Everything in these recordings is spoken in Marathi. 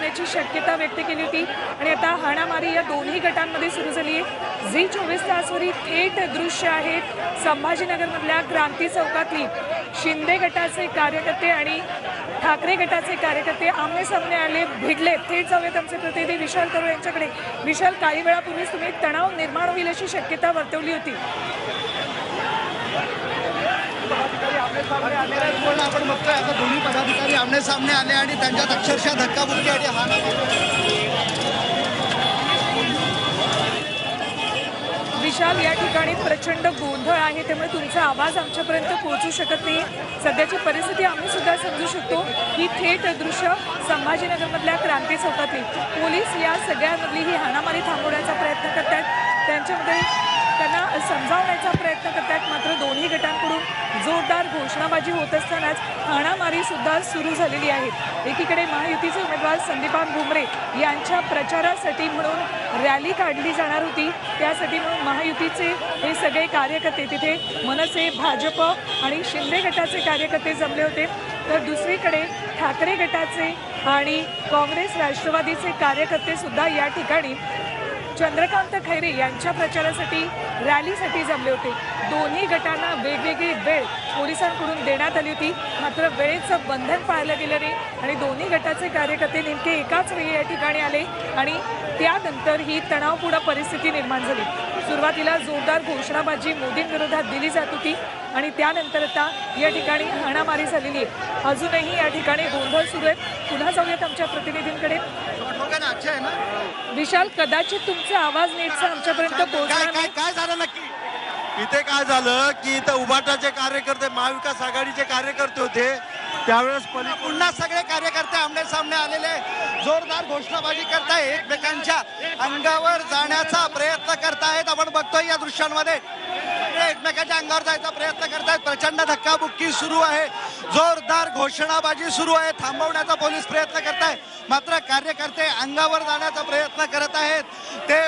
होण्याची शक्यता व्यक्त केली होती आणि आता हाणामारी या दोन्ही गटांमध्ये सुरू झाली आहे। झी 24 तासवरील थेट दृश्य आहेत संभाजीनगरमधल्या क्रांती चौकातली शिंदे गटाचे कार्यकर्ते आणि ठाकरे गटाचे कार्यकर्ते आमने सामने आले, भिडले। थेट जाऊयात आमचे प्रतिनिधी विशाल तरोळे यांच्याकडे। विशाल, काही वेळापूर्वीच तुम्ही तणाव निर्माण होईल अशी शक्यता वर्तवली होती। आपण बघतोय आता दोन्ही पदाधिकारी आमने सामने आले आणि त्यांच्यात अक्षरशः धक्काबुक्की आणि विशाल, या ठिकाणी प्रचंड गोंधळ आहे, त्यामुळे तुमचा आवाज आमच्यापर्यंत पोहोचू शकत नाही। सध्याची परिस्थिती आम्ही सुद्धा समजू शकतो। ही थेट दृश्य संभाजीनगरमधल्या क्रांती चौकातली पोलीस या सगळ्यांमधली ही हाणामारी थांबवण्याचा प्रयत्न करत आहेत, त्यांच्यामध्ये त्यांना समजावण्याचा प्रयत्न करत आहेत। मात्र दोन्ही गटांकडून जोरदार घोषणाबाजी होत असतानाच हाणामारी सुद्धा सुरू झालेली आहे। एकीकडे महायुतीचे उमेदवार संदीपान भुमरे यांच्या प्रचारासाठी म्हणून रॅली काढली जाणार होती, त्यासाठी म्हणून महायुतीचे हे सगळे कार्यकर्ते तिथे मनसे, भाजप आणि शिंदे गटाचे कार्यकर्ते जमले होते। तर दुसरीकडे ठाकरे गटाचे आणि काँग्रेस राष्ट्रवादीचे कार्यकर्ते सुद्धा या ठिकाणी चंद्रकांत खैरे यांच्या प्रचारासाठी रॅलीसाठी जमले होते। दोन्ही गटांना वेगवेगळी वेळ पोलिसांकडून देण्यात आली होती, मात्र वेळेचं बंधन पाळलं गेलं नाही आणि दोन्ही गटाचे कार्यकर्ते नेमके एकाच वेळी या ठिकाणी आले आणि त्यानंतर ही तणावपूर्ण परिस्थिती निर्माण झाली। सुरुवातीला जोरदार घोषणाबाजी मोदींविरोधात दिली जात होती आणि त्यानंतर आता या ठिकाणी हाणामारी झालेली आहे। अजूनही या ठिकाणी गोंधळ सुरू आहे। पुन्हा जाऊयात आमच्या प्रतिनिधींकडे। विशाल, कदाचित तुमचा आवाज नीटसा आमच्यापर्यंत पोहोचला नाही। काय झालं नक्की इथे? काय झालं की इथं उभाटाचे कार्यकर्ते, महाविकास आघाडीचे कार्यकर्ते होते, त्यावेळेस पुन्हा सगळे कार्यकर्ते आमने सामने आलेले जोरदार घोषणाबाजी करताय, एकमेकांच्या अंगावर जाण्याचा प्रयत्न करतायत। आपण बघतोय या दृश्यांमध्ये एकमेकांच्या अंगावर जायचा प्रयत्न करतायत, प्रचंड धक्काबुक्की सुरू आहे, जोरदार घोषणाबाजी सुरू आहे, थांबवण्याचा पोलीस प्रयत्न करताय, मात्र कार्यकर्ते अंगावर जाण्याचा प्रयत्न करत आहेत। ते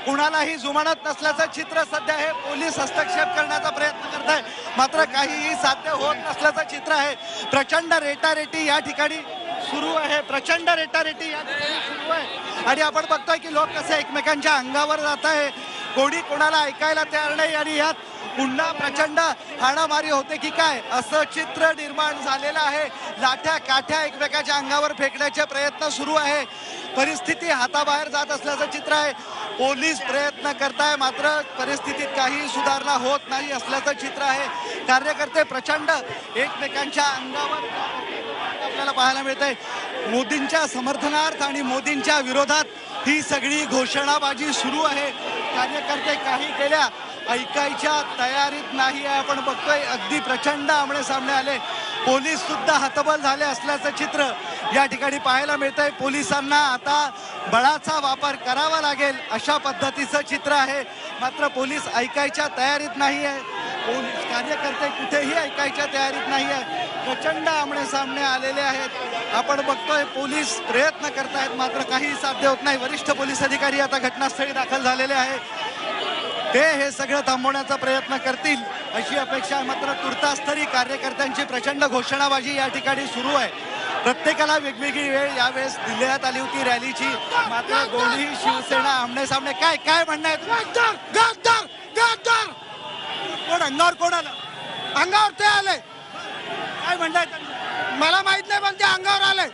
कुणालाही जुमानत नसल्याचं चित्र सध्या आहे। पोलीस हस्तक्षेप करण्याचा प्रयत्न करत आहे, मात्र काहीही साध्य होत नसल्याचं चित्र आहे। प्रचंड रेटारेटी या ठिकाणी सुरू आहे, प्रचंड रेटारेटी या ठिकाणी सुरू आहे आणि आपण बघतोय की लोक कसे एकमेकांच्या अंगावर जात आहे, कोणी कोणाला ऐकायला तयार नाही आणि यात पुन्हा प्रचंड हाणामारी होते की काय असं चित्र निर्माण झालेलं आहे। लाठ्या काठ्या एकमेकाच्या अंगावर फेकण्याचे प्रयत्न सुरू आहे, परिस्थिती हाताबाहेर जात असल्याचं चित्र आहे। पोलीस प्रयत्न करताय, मात्र परिस्थितीत काही सुधारणा होत नाही असल्याचं चित्र आहे। कार्यकर्ते प्रचंड एकमेकांच्या अंगावर आपल्याला पाहायला मिळतंय। मोदींच्या समर्थनार्थ आणि मोदींच्या विरोधात ही सगळी घोषणाबाजी सुरू आहे। कार्यकर्ते काही केल्या ऐकायच्या तयारीत नाही आहे। आपण बघतोय अगदी प्रचंड आमने सामने आले, पोलीस सुद्धा हतबल झाले असल्याचं चित्र या ठिकाणी पाहायला मिळतंय। पोलिसांना आता बळाचा वापर करावा लागेल अशा पद्धतीचं चित्र आहे, मात्र पोलीस ऐकायच्या तयारीत नाही आहे, पोलीस कार्यकर्ते कुठेही ऐकायच्या तयारीत नाही आहे। प्रचंड आमने सामने आलेले आहेत। आपण बघतोय पोलीस प्रयत्न करतायत, मात्र काही साध्य होत नाही। वरिष्ठ पोलीस अधिकारी आता घटनास्थळी दाखल झालेले आहेत, ते हे सगळं थांबवण्याचा प्रयत्न करतील अशी अपेक्षा आहे। मात्र तुर्तास तरी कार्यकर्त्यांची प्रचंड घोषणाबाजी या ठिकाणी सुरू आहे। प्रत्येकाला वेगवेगळी वेळ यावेळेस दिल्यात आली होती रॅलीची, मात्र दोन्ही शिवसेना आमने सामने काय काय म्हणणं आहे? कोण अंगावर कोण आलं? अंगावर ते आले, काय म्हणणं आहे? मला माहित नाही पण ते अंगावर आले।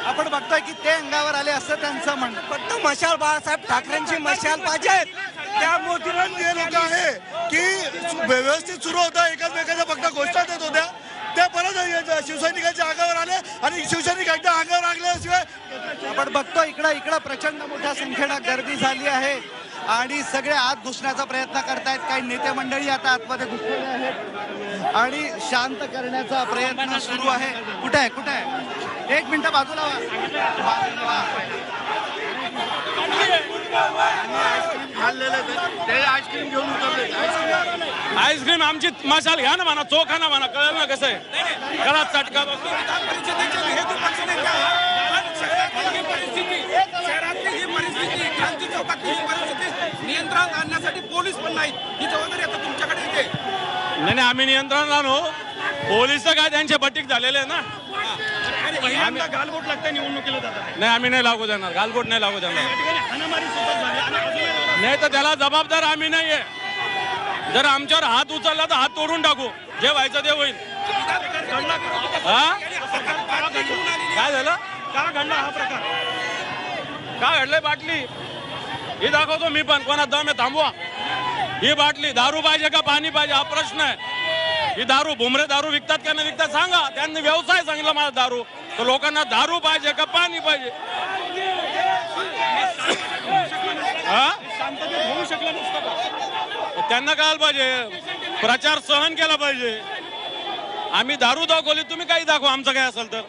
आपण बघतोय की ते अंगावर आले असं त्यांचं म्हणणं। फक्त मशाल बाळासाहेब ठाकरेंची मशाल पाहिजे, त्या मोठीला लोक आहे की व्यवस्थित सुरू होतं, एकमेकांच्या फक्त घोषणा देत होत्या, त्या परत शिवसैनिकांच्या अंगावर आले आणि शिवसैनिक एकदा अंगावर लागल्याशिवाय आपण बघतो इकडं प्रचंड मोठ्या संख्येनं गर्दी झाली आहे आणि सगळे आत घुसण्याचा प्रयत्न करतायत। काही नेते मंडळी आता आतमध्ये घुसलेले आहेत आणि शांत करण्याचा प्रयत्न सुरू आहे। कुठे आहे कुठे आहे? एक मिनिट बाजूला आईस्क्रीम घेऊन उतरले। आईस्क्रीम आमची मशाल घ्या ना म्हणा, चोखा ना म्हणा, कळलं ना कसं आहे घरात चटका नियंत्रण आणण्यासाठी पोलीस पण नाहीत, ही जबाबदारी आता तुमच्याकडे येते। नाही आम्ही नियंत्रण आणू, पोलीस काय त्यांचे बटीक झालेले आहे ना, पहिल्यांदा गालबोट लागतं निवडणुकीला जातात. नाही, आम्ही नाही लागू देणार, गालबोट नाही लागू देणार. या ठिकाणी हाणामारी सुद्धा झाली आणि अजूनही नाही तर त्याला जबाबदार आम्ही नाहीये. जर आमच्यावर हात उचलला तर हात तोडून टाकू, जे व्हायचं ते होईल. हा काय झालं, का घडला हा प्रकार? काय घडलंय? बाटली ही दाखवतो मी पण, कोणा दम आहे थांबवा. ही बाटली दारू पाहिजे का पाणी पाहिजे हा प्रश्न आहे. ही दारू भुमरे दारू विकतात का नाही विकतात सांगा. त्यांनी व्यवसाय सांगितला मला दारू, तर लोकांना दारू पाहिजे का पाणी पाहिजे? हा शांततेत होऊ शकलं नसतं का? त्यांना कळायला पाहिजे, प्रचार सहन केला पाहिजे. आम्ही दारू दाखवली, तुम्ही काही दाखवा आमचं काय असेल तर.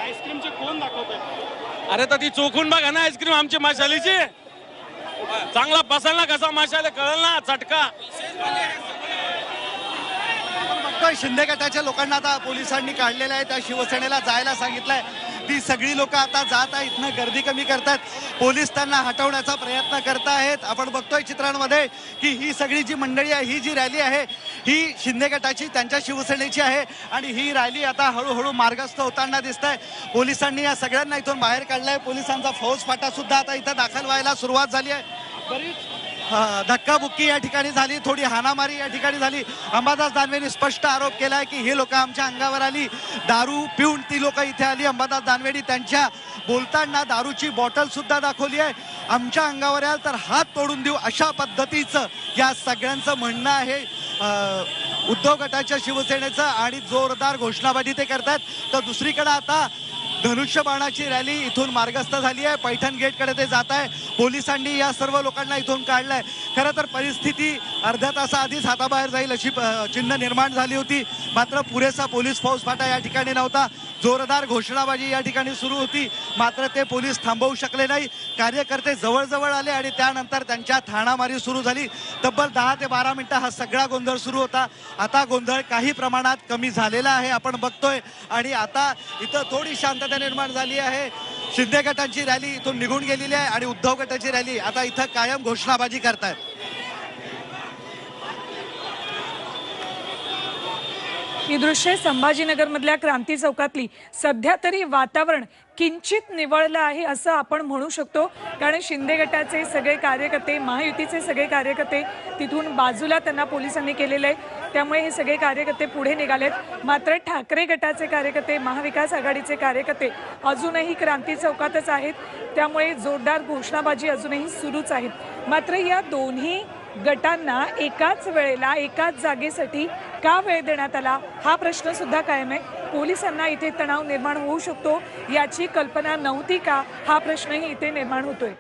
आईस्क्रीमचे कोण दाखवतोय? अरे तर ती चोखून बघा ना आईस्क्रीम आमची मशालीची. चांगला पसंत ना कसा मशाले कळल ना चटका. बघतोय शिंदे गटाच्या लोकांना आता पोलिसांनी काढलेलं आहे, त्या शिवसेनेला जायला सांगितलंय. ती सगळी लोक आता जात आहेत, इथनं गर्दी कमी करतात. पोलीस त्यांना हटवण्याचा प्रयत्न करतायत. आपण बघतोय चित्रांमध्ये की ही सगळी जी मंडळी आहे, ही जी रॅली आहे, ही शिंदे गटाची त्यांच्या शिवसेनेची आहे आणि ही रॅली आता हळूहळू मार्गस्थ होताना दिसत आहे. पोलिसांनी या सगळ्यांना इथून बाहेर काढलंय. पोलिसांचा फौजफाटा सुद्धा आता इथं दाखल व्हायला सुरुवात झाली आहे. बरीच धक्काबुक्की या ठिकाणी झाली, थोडी हाणामारी या ठिकाणी झाली. अंबादास दानवेंनी स्पष्ट आरोप केलाय की हे लोक आमच्या अंगावर आली, दारू पिऊन ती लोक इथे आली. अंबादास दानवेंनी त्यांच्या बोलताना दारूची बॉटल सुद्धा दाखवली आहे. आमच्या अंगावर याल तर हात तोडून देऊ, अशा पद्धतीचं या सगळ्यांचं म्हणणं आहे उद्धव गटाच्या शिवसेनेचं. आणि जोरदार घोषणाबाजी ते करतात. तर दुसरीकडे आता धनुष्यबाणाची रॅली इथून मार्गस्थ झाली आहे. पैठण गेटकडे ते जात आहे. पोलिसांनी या सर्व लोकांना इथून काढलंय. खरं तर परिस्थिती अर्ध्या तासाआधीच हाताबाहेर जाईल अशी चिन्ह निर्माण झाली होती, मात्र पुरेसा पोलीस फौजफाटा या ठिकाणी नव्हता. जोरदार घोषणाबाजी या ठिकाणी सुरू होती, मात्र ते पोलीस थांबवू शकले नाही. कार्यकर्ते जवळजवळ आले आणि त्यानंतर त्यांच्यात हाणामारी सुरू झाली. तब्बल 10 ते 12 मिनिटं हा सगळा गोंधळ सुरू होता. आता गोंधळ काही प्रमाणात कमी झालेला आहे, आपण बघतोय. आणि आता इथं थोडी शांतता निर्माण झाली आहे. शिंदे गटाची रॅली इथून निघून गेलेली आहे आणि उद्धव गटाची रॅली आता इथं कायम घोषणाबाजी करतायत. ही दृश्ये संभाजीनगरमधल्या क्रांती चौकातली. सध्या तरी वातावरण किंचित निवळलं आहे असं आपण म्हणू शकतो, कारण शिंदे गटाचे सगळे कार्यकर्ते, महायुतीचे सगळे कार्यकर्ते तिथून बाजूला त्यांना पोलिसांनी केलेलं आहे. त्यामुळे हे सगळे कार्यकर्ते पुढे निघालेत. मात्र ठाकरे गटाचे कार्यकर्ते, महाविकास आघाडीचे कार्यकर्ते अजूनही क्रांती चौकातच आहेत. त्यामुळे जोरदार घोषणाबाजी अजूनही सुरूच आहेत. मात्र या दोन्ही गटांना एकाच वेळेला एकाच जागेसाठी का वेळ देण्यात आला हा प्रश्न सुद्धा कायम आहे. पोलिसांना इथे तणाव निर्माण होऊ शकतो याची कल्पना नव्हती का हा प्रश्नही इथे निर्माण होतोय.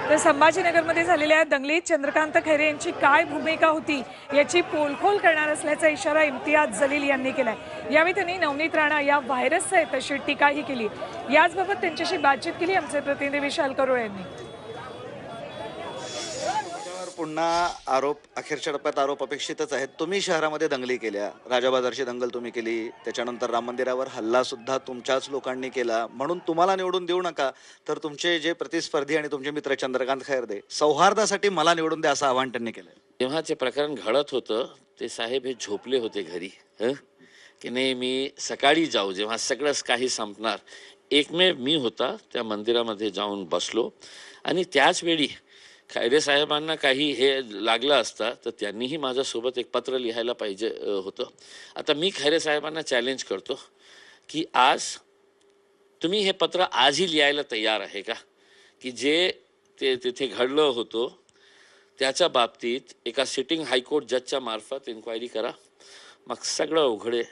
तर संभाजीनगरमध्ये झालेल्या दंगलीत चंद्रकांत खैरे यांची काय भूमिका होती याची पोलखोल करणार असल्याचा इशारा इम्तियाज जलील यांनी केलाय. यावेळी त्यांनी नवनीत राणा या व्हायरस आहेत अशी टीकाही केली. याचबाबत त्यांच्याशी बातचीत केली आमचे प्रतिनिधी विशाल करोळे यांनी. पुन्हा आरोप, अखेरच्या टप्प्यात आरोप अपेक्षितच आहेत. तुम्ही शहरामध्ये दंगली केल्या, राजाबाजारची दंगल तुम्ही केली, त्याच्यानंतर राम मंदिरावर हल्ला सुद्धा तुमच्याच लोकांनी केला. म्हणून तुम्हाला निवडून देऊ नका, तर तुमचे जे प्रतिस्पर्धी आणि तुमचे मित्र चंद्रकांत खैरे सौहार्दासाठी मला निवडून द्या असं आवाहन त्यांनी केलं. जेव्हा ते प्रकरण घडत होतं ते साहेब हे झोपले होते घरी, की नाही मी सकाळी जाऊ जेव्हा सगळंच काही संपणार. एकमेव मी होता त्या मंदिरामध्ये जाऊन बसलो आणि त्याच वेळी खैरे साहेबांना काही हे लागलं असतं तर त्यांनीही माझ्यासोबत एक पत्र लिहायला पाहिजे होतं. आता मी खैरे साहेबांना चॅलेंज करतो की आज तुम्ही हे पत्र आजही लिहायला तयार आहे का, की जे ते तिथे घडलं होतं त्याच्या बाबतीत एका सिटिंग हायकोर्ट जजच्या मार्फत इन्क्वायरी करा. मग सगळं उघडे.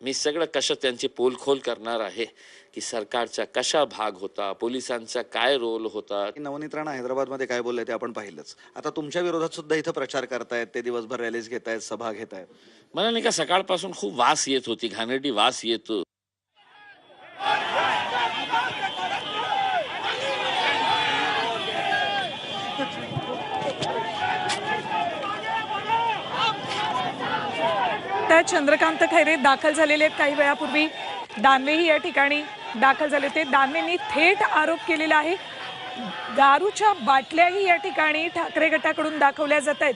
मी सगळं कसं त्यांची पोलखोल करणार आहे की सरकारचा कशा भाग होता, पोलिसांचा काय रोल होता. नवनीत राणा हैदराबादमध्ये काय बोलले ते आपण पाहिलंच. आता तुमच्या विरोधात सुद्धा इथं प्रचार करतायत, ते दिवसभर रॅलीज घेत आहेत, सभा घेत आहेत. मला नाही का सकाळपासून खूप वास येत होती, घाणेरडी वास येतो. त्या चंद्रकांत खैरे दाखल झालेले आहेत. काही वेळापूर्वी दानवेही या ठिकाणी दाखल झाले होते. दानवेंनी थेट आरोप केलेला आहे. दारूच्या बाटल्याही या ठिकाणी ठाकरे गटाकडून दाखवल्या जात आहेत.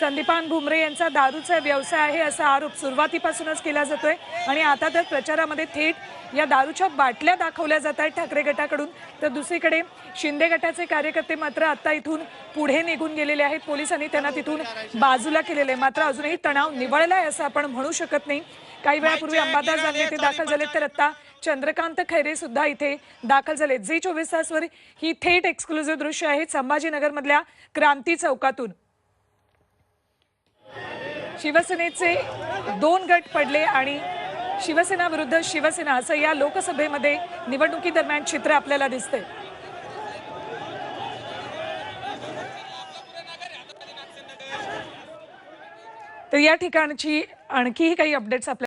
संदीपान भुमरे यांचा दारूचा व्यवसाय आहे असा आरोप सुरुवातीपासूनच केला जातोय आणि आता तर प्रचारामध्ये थेट या दारूच्या बाटल्या दाखवल्या जात आहेत ठाकरे गटाकडून. तर दुसरीकडे शिंदे गटाचे कार्यकर्ते मात्र आता इथून पुढे निघून गेलेले आहेत. पोलिसांनी त्यांना तिथून बाजूला केलेले, मात्र अजूनही तणाव निवळलाय असं आपण म्हणू शकत नाही. काही वेळापूर्वी अंबादास दानवे इथे दाखल झालेत, तर आता चंद्रकांत खैरे सुद्धा इथे दाखल झालेत. झी 24 तासवर ही थेट एक्सक्लुझिव्ह दृश्य आहेत संभाजीनगर मधल्या क्रांती चौकातून. शिवसेनेचे 2 गट पडले आणि शिवसेना विरुद्ध शिवसेना असं या लोकसभेमध्ये निवडणुकीदरम्यान चित्र आपल्याला दिसते. तर या ठिकाणची आणखीही काही अपडेट्स आपल्याला